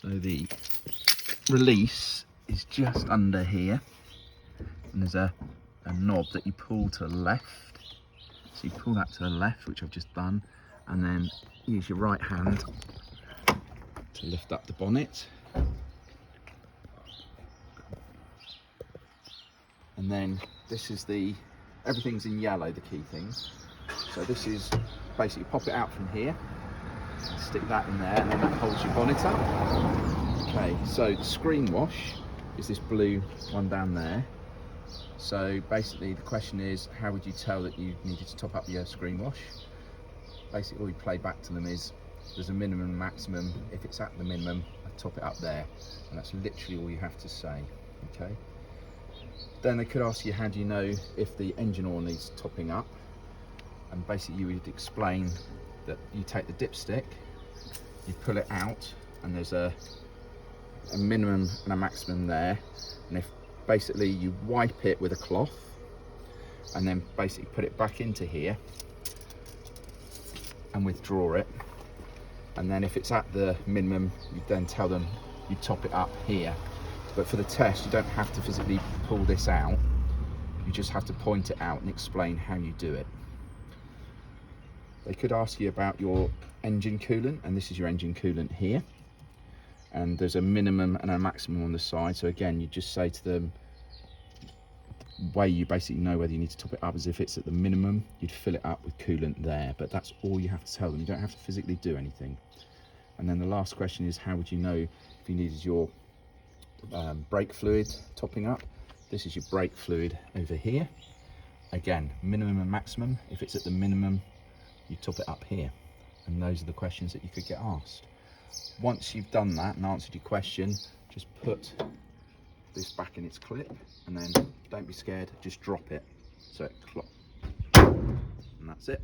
So the release is just under here, and there's a knob that you pull to the left. So you pull that to the left, which I've just done, and then use your right hand to lift up the bonnet. And then this is everything's in yellow, the key things. So this is basically pop it out from here, stick that in there, and then that holds your bonnet up. Okay, so the screen wash is this blue one down there. So basically the question is, how would you tell that you needed to top up your screen wash? Basically all you play back to them is, there's a minimum and maximum. If it's at the minimum, I top it up there. And that's literally all you have to say, okay? Then they could ask you, how do you know if the engine oil needs topping up? And basically you would explain that you take the dipstick, you pull it out, and there's a minimum and a maximum there. And if basically you wipe it with a cloth and then basically put it back into here and withdraw it, and then if it's at the minimum, you then tell them you top it up here. But for the test, you don't have to physically pull this out, you just have to point it out and explain how you do it. They could ask you about your engine coolant, and this is your engine coolant here. And there's a minimum and a maximum on the side. So again, you just say to them, way you basically know whether you need to top it up is if it's at the minimum, you'd fill it up with coolant there. But that's all you have to tell them. You don't have to physically do anything. And then the last question is, how would you know if you needed your brake fluid topping up? This is your brake fluid over here. Again, minimum and maximum. If it's at the minimum, you top it up here. And those are the questions that you could get asked. Once you've done that and answered your question, just put this back in its clip, and then don't be scared, just drop it so it clocks, and that's it.